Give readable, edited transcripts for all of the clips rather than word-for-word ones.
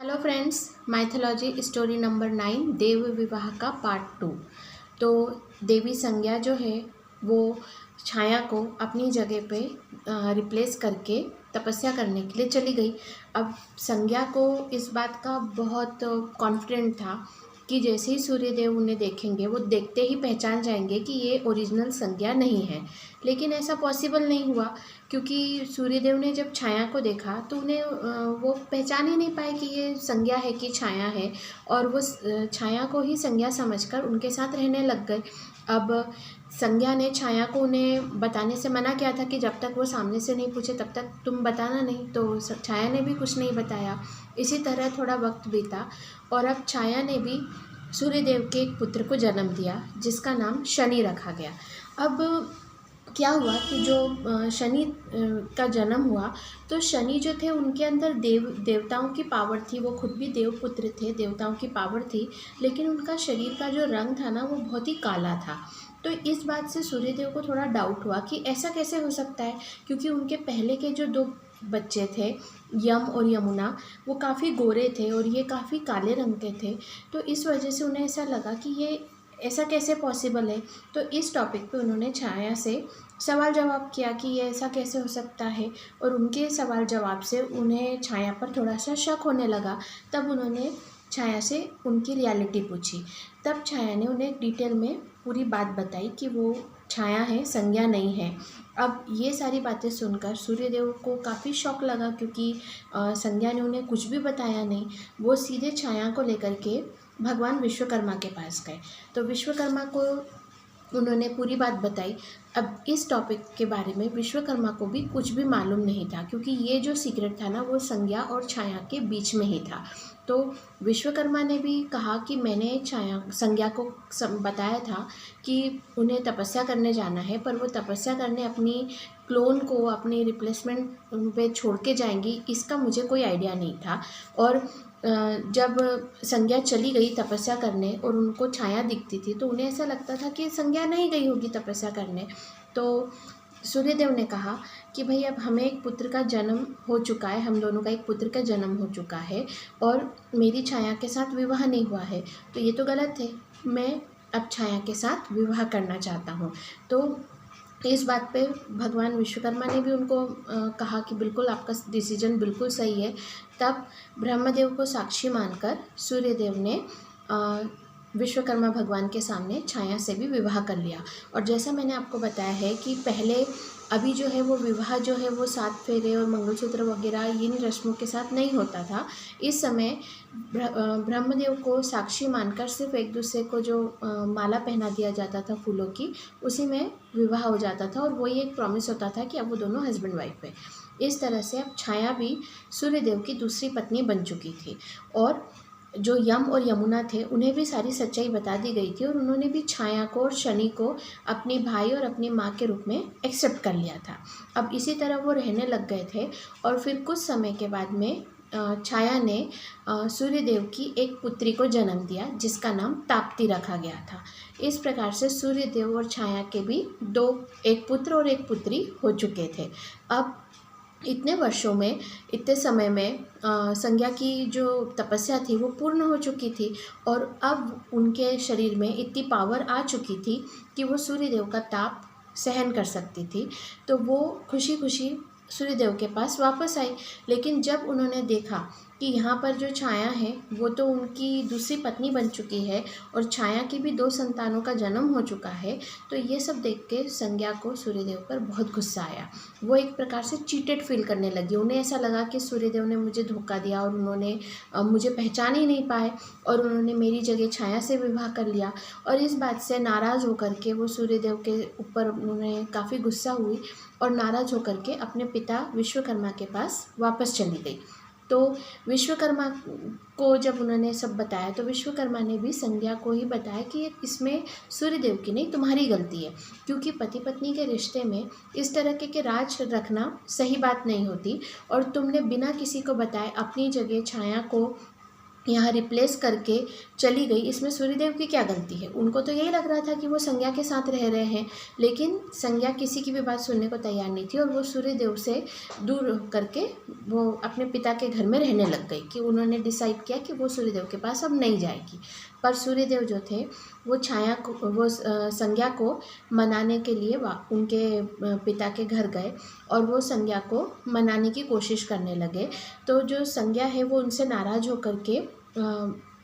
Hello friends, mythology story number 9 देव विवाह का part 2। तो देवी संज्ञा जो है वो छाया को अपनी जगह पे रिप्लेस करके तपस्या करने के लिए चली गई। अब संज्ञा को इस बात का बहुत कॉन्फिडेंट था कि जैसे ही सूर्यदेव उन्हें देखेंगे वो देखते ही पहचान जाएंगे कि ये ओरिजिनल संज्ञा नहीं है। लेकिन ऐसा पॉसिबल नहीं हुआ, क्योंकि सूर्यदेव ने जब छाया को देखा तो उन्हें वो पहचान ही नहीं पाए कि ये संज्ञा है कि छाया है, और वो छाया को ही संज्ञा समझकर उनके साथ रहने लग गए। अब संज्ञा ने छाया को उन्हें बताने से मना किया था कि जब तक वो सामने से नहीं पूछे तब तक तुम बताना नहीं, तो छाया ने भी कुछ नहीं बताया। इसी तरह थोड़ा वक्त बीता और अब छाया ने भी सूर्यदेव के एक पुत्र को जन्म दिया जिसका नाम शनि रखा गया। अब क्या हुआ कि जो शनि का जन्म हुआ, तो शनि जो थे उनके अंदर देवताओं की पावर थी। वो खुद भी देवपुत्र थे, देवताओं की पावर थी, लेकिन उनका शरीर का जो रंग था ना वो बहुत ही काला था। तो इस बात से सूर्यदेव को थोड़ा डाउट हुआ कि ऐसा कैसे हो सकता है, क्योंकि उनके पहले के जो दो बच्चे थे, यम और यमुना, वो काफ़ी गोरे थे और ये काफ़ी काले रंग के थे। तो इस वजह से उन्हें ऐसा लगा कि ये ऐसा कैसे पॉसिबल है। तो इस टॉपिक पे उन्होंने छाया से सवाल जवाब किया कि ये ऐसा कैसे हो सकता है, और उनके सवाल जवाब से उन्हें छाया पर थोड़ा सा शक होने लगा। तब उन्होंने छाया से उनकी रियलिटी पूछी। तब छाया ने उन्हें डिटेल में पूरी बात बताई कि वो छाया है, संज्ञा नहीं है। अब ये सारी बातें सुनकर सूर्यदेव को काफ़ी शौक लगा, क्योंकि संज्ञा ने उन्हें कुछ भी बताया नहीं। वो सीधे छाया को लेकर के भगवान विश्वकर्मा के पास गए। तो विश्वकर्मा को उन्होंने पूरी बात बताई। अब इस टॉपिक के बारे में विश्वकर्मा को भी कुछ भी मालूम नहीं था, क्योंकि ये जो सीक्रेट था ना वो संज्ञा और छाया के बीच में ही था। तो विश्वकर्मा ने भी कहा कि मैंने संज्ञा को बताया था कि उन्हें तपस्या करने जाना है, पर वो तपस्या करने अपनी क्लोन को अपनी रिप्लेसमेंट पे छोड़ के जाएंगी, इसका मुझे कोई आइडिया नहीं था। और जब संज्ञा चली गई तपस्या करने और उनको छाया दिखती थी तो उन्हें ऐसा लगता था कि संज्ञा नहीं गई होगी तपस्या करने। तो सूर्यदेव ने कहा कि भाई अब हमें एक पुत्र का जन्म हो चुका है, हम दोनों का एक पुत्र का जन्म हो चुका है और मेरी छाया के साथ विवाह नहीं हुआ है, तो ये तो गलत है। मैं अब छाया के साथ विवाह करना चाहता हूँ। तो इस बात पे भगवान विश्वकर्मा ने भी उनको कहा कि बिल्कुल आपका डिसीजन बिल्कुल सही है। तब ब्रह्मदेव को साक्षी मानकर सूर्यदेव ने विश्वकर्मा भगवान के सामने छाया से भी विवाह कर लिया। और जैसा मैंने आपको बताया है कि पहले अभी जो है वो विवाह जो है वो 7 फेरे और मंगलसूत्र वगैरह इन रस्मों के साथ नहीं होता था। इस समय ब्रह्मदेव को साक्षी मानकर सिर्फ एक दूसरे को जो माला पहना दिया जाता था फूलों की, उसी में विवाह हो जाता था, और वही एक प्रॉमिस होता था कि अब वो दोनों हस्बैंड वाइफ है। इस तरह से अब छाया भी सूर्यदेव की दूसरी पत्नी बन चुकी थी, और जो यम और यमुना थे उन्हें भी सारी सच्चाई बता दी गई थी, और उन्होंने भी छाया को और शनि को अपने भाई और अपनी माँ के रूप में एक्सेप्ट कर लिया था। अब इसी तरह वो रहने लग गए थे, और फिर कुछ समय के बाद में छाया ने सूर्यदेव की एक पुत्री को जन्म दिया जिसका नाम ताप्ती रखा गया था। इस प्रकार से सूर्यदेव और छाया के भी एक पुत्र और एक पुत्री हो चुके थे। अब इतने वर्षों में, इतने समय में संज्ञा की जो तपस्या थी वो पूर्ण हो चुकी थी, और अब उनके शरीर में इतनी पावर आ चुकी थी कि वो सूर्यदेव का ताप सहन कर सकती थी। तो वो खुशी खुशी सूर्यदेव के पास वापस आई। लेकिन जब उन्होंने देखा कि यहाँ पर जो छाया है वो तो उनकी दूसरी पत्नी बन चुकी है और छाया की भी 2 संतानों का जन्म हो चुका है, तो ये सब देख के संज्ञा को सूर्यदेव पर बहुत गुस्सा आया। वो एक प्रकार से चीटेड फील करने लगी। उन्हें ऐसा लगा कि सूर्यदेव ने मुझे धोखा दिया और उन्होंने मुझे पहचान ही नहीं पाए, और उन्होंने मेरी जगह छाया से विवाह कर लिया। और इस बात से नाराज़ होकर के वो सूर्यदेव के ऊपर उन्हें काफ़ी गुस्सा हुई, और नाराज़ होकर के अपने पिता विश्वकर्मा के पास वापस चली गई। तो विश्वकर्मा को जब उन्होंने सब बताया तो विश्वकर्मा ने भी संज्ञा को ही बताया कि इसमें सूर्यदेव की नहीं, तुम्हारी गलती है, क्योंकि पति पत्नी के रिश्ते में इस तरह के राज रखना सही बात नहीं होती, और तुमने बिना किसी को बताए अपनी जगह छाया को यहाँ रिप्लेस करके चली गई, इसमें सूर्यदेव की क्या गलती है? उनको तो यही लग रहा था कि वो संज्ञा के साथ रह रहे हैं, लेकिन संज्ञा किसी की भी बात सुनने को तैयार नहीं थी और वो सूर्यदेव से दूर करके वो अपने पिता के घर में रहने लग गई कि उन्होंने डिसाइड किया कि वो सूर्यदेव के पास अब नहीं जाएगी। पर सूर्यदेव जो थे वो छाया को वो संज्ञा को मनाने के लिए उनके पिता के घर गए और वो संज्ञा को मनाने की कोशिश करने लगे। तो जो संज्ञा है वो उनसे नाराज़ होकर के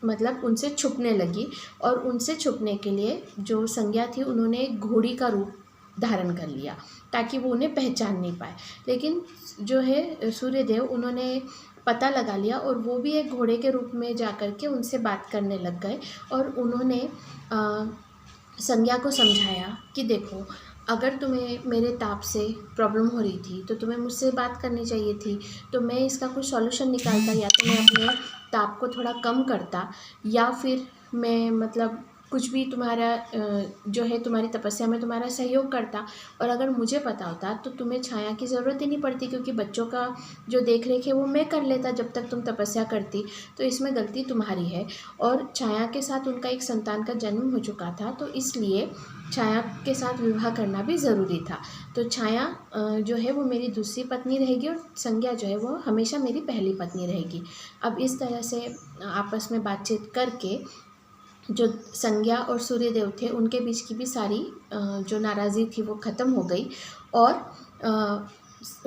मतलब उनसे छुपने लगी और उनसे छुपने के लिए जो संज्ञा थी उन्होंने एक घोड़ी का रूप धारण कर लिया ताकि वो उन्हें पहचान नहीं पाए। लेकिन जो है सूर्यदेव उन्होंने पता लगा लिया और वो भी एक घोड़े के रूप में जा कर के उनसे बात करने लग गए और उन्होंने संज्ञा को समझाया कि देखो, अगर तुम्हें मेरे ताप से प्रॉब्लम हो रही थी तो तुम्हें मुझसे बात करनी चाहिए थी, तो मैं इसका कुछ सॉल्यूशन निकालता, या तो मैं अपने ताप को थोड़ा कम करता या फिर मैं मतलब कुछ भी तुम्हारा जो है तुम्हारी तपस्या में तुम्हारा सहयोग करता। और अगर मुझे पता होता तो तुम्हें छाया की ज़रूरत ही नहीं पड़ती, क्योंकि बच्चों का जो देख रेख है वो मैं कर लेता जब तक तुम तपस्या करती। तो इसमें गलती तुम्हारी है। और छाया के साथ उनका एक संतान का जन्म हो चुका था, तो इसलिए छाया के साथ विवाह करना भी ज़रूरी था। तो छाया जो है वो मेरी दूसरी पत्नी रहेगी और संज्ञा जो है वो हमेशा मेरी पहली पत्नी रहेगी। अब इस तरह से आपस में बातचीत करके जो संज्ञा और सूर्यदेव थे उनके बीच की भी सारी जो नाराज़गी थी वो ख़त्म हो गई। और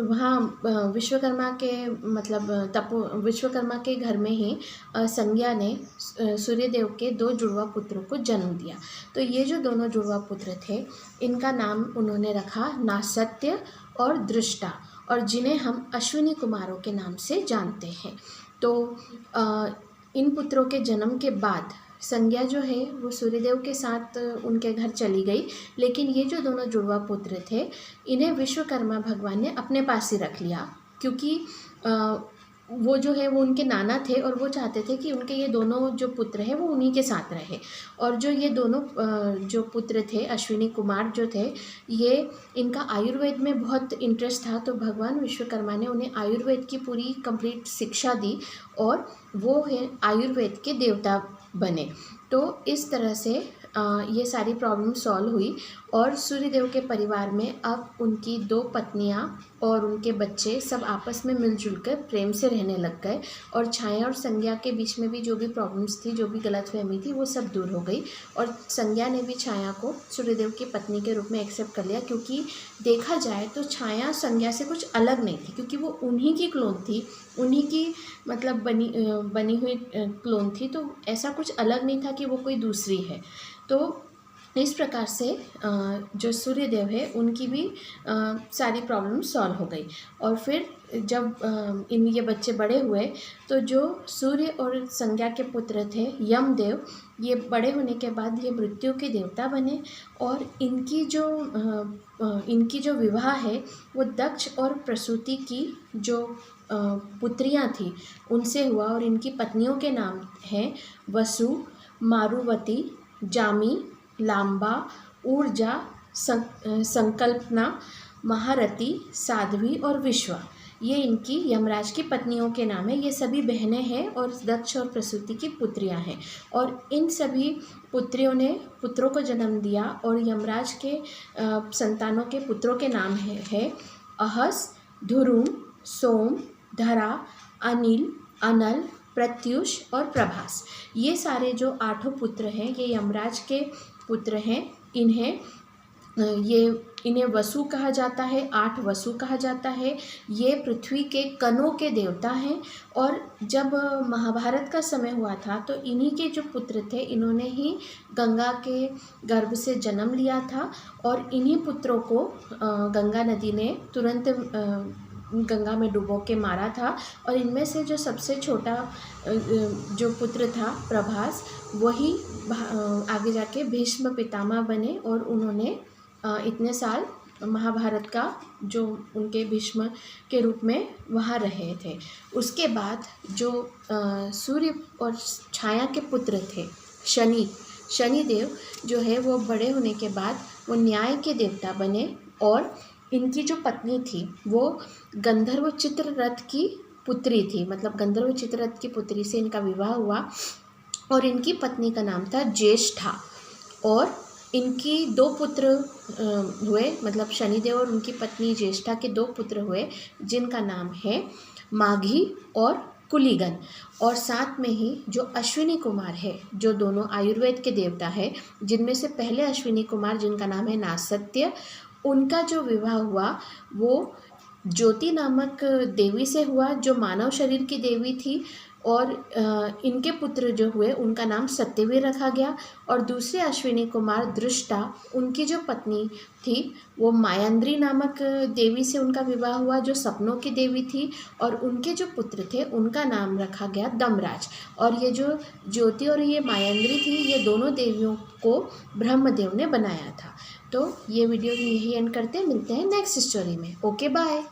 वहाँ विश्वकर्मा के मतलब विश्वकर्मा के घर में ही संज्ञा ने सूर्यदेव के 2 जुड़वा पुत्रों को जन्म दिया। तो ये जो दोनों जुड़वा पुत्र थे इनका नाम उन्होंने रखा नासत्य और दृष्टा, और जिन्हें हम अश्विनी कुमारों के नाम से जानते हैं। तो इन पुत्रों के जन्म के बाद संज्ञा जो है वो सूर्यदेव के साथ उनके घर चली गई, लेकिन ये जो दोनों जुड़वा पुत्र थे इन्हें विश्वकर्मा भगवान ने अपने पास ही रख लिया, क्योंकि वो जो है वो उनके नाना थे और वो चाहते थे कि उनके ये दोनों जो पुत्र हैं वो उन्हीं के साथ रहे। और जो ये दोनों जो पुत्र थे अश्विनी कुमार जो थे, ये इनका आयुर्वेद में बहुत इंटरेस्ट था, तो भगवान विश्वकर्मा ने उन्हें आयुर्वेद की पूरी कंप्लीट शिक्षा दी और वो है आयुर्वेद के देवता बने। तो इस तरह से ये सारी प्रॉब्लम सॉल्व हुई और सूर्यदेव के परिवार में अब उनकी 2 पत्नियां और उनके बच्चे सब आपस में मिलजुल कर प्रेम से रहने लग गए। और छाया और संज्ञा के बीच में भी जो भी प्रॉब्लम्स थी, जो भी गलतफहमी थी, वो सब दूर हो गई। और संज्ञा ने भी छाया को सूर्यदेव की पत्नी के रूप में एक्सेप्ट कर लिया, क्योंकि देखा जाए तो छाया संज्ञा से कुछ अलग नहीं थी, क्योंकि वो उन्हीं की क्लोन थी, उन्हीं की मतलब बनी हुई क्लोन थी। तो ऐसा कुछ अलग नहीं था कि वो कोई दूसरी है। तो इस प्रकार से जो सूर्यदेव है उनकी भी सारी प्रॉब्लम सॉल्व हो गई। और फिर जब ये बच्चे बड़े हुए तो जो सूर्य और संज्ञा के पुत्र थे यमदेव, ये बड़े होने के बाद ये मृत्यु के देवता बने। और इनकी जो विवाह है वो दक्ष और प्रसूति की जो पुत्रियां थी उनसे हुआ, और इनकी पत्नियों के नाम हैं वसु, मारुवती, जामी, लांबा, ऊर्जा, संकल्पना, महारथी, साध्वी और विश्वा। ये इनकी यमराज की पत्नियों के नाम है। ये सभी बहनें हैं और दक्ष और प्रसूति की पुत्रियां हैं। और इन सभी पुत्रियों ने पुत्रों को जन्म दिया और यमराज के संतानों के पुत्रों के नाम है अहस, ध्रुम, सोम, धरा, अनिल, अनल, प्रत्युष और प्रभास। ये सारे जो 8 पुत्र हैं ये यमराज के पुत्र हैं। इन्हें वसु कहा जाता है, 8 वसु कहा जाता है। ये पृथ्वी के कणों के देवता हैं। और जब महाभारत का समय हुआ था तो इन्हीं के जो पुत्र थे इन्होंने ही गंगा के गर्भ से जन्म लिया था, और इन्हीं पुत्रों को गंगा नदी ने तुरंत गंगा में डुबो के मारा था। और इनमें से जो सबसे छोटा जो पुत्र था प्रभास, वही आगे जाके भीष्म पितामह बने और उन्होंने इतने साल महाभारत का जो उनके भीष्म के रूप में वहाँ रहे थे। उसके बाद जो सूर्य और छाया के पुत्र थे शनिदेव जो है वो बड़े होने के बाद वो न्याय के देवता बने। और इनकी जो पत्नी थी वो गंधर्व चित्ररथ की पुत्री थी, मतलब गंधर्व चित्ररथ की पुत्री से इनका विवाह हुआ और इनकी पत्नी का नाम था ज्येष्ठा। और इनकी 2 पुत्र हुए, मतलब शनिदेव और उनकी पत्नी ज्येष्ठा के 2 पुत्र हुए जिनका नाम है माघी और कुलीगन। और साथ में ही जो अश्विनी कुमार है, जो दोनों आयुर्वेद के देवता है, जिनमें से पहले अश्विनी कुमार जिनका नाम है नासत्य, उनका जो विवाह हुआ वो ज्योति नामक देवी से हुआ जो मानव शरीर की देवी थी। और इनके पुत्र जो हुए उनका नाम सत्यवीर रखा गया। और दूसरे अश्विनी कुमार दृष्टा, उनकी जो पत्नी थी वो मायांद्री नामक देवी से उनका विवाह हुआ जो सपनों की देवी थी। और उनके जो पुत्र थे उनका नाम रखा गया दमराज। और ये जो ज्योति और ये मायांद्री थी, ये दोनों देवियों को ब्रह्मदेव ने बनाया था। तो ये वीडियो यही एंड करते हैं, मिलते हैं नेक्स्ट स्टोरी में। Okay bye.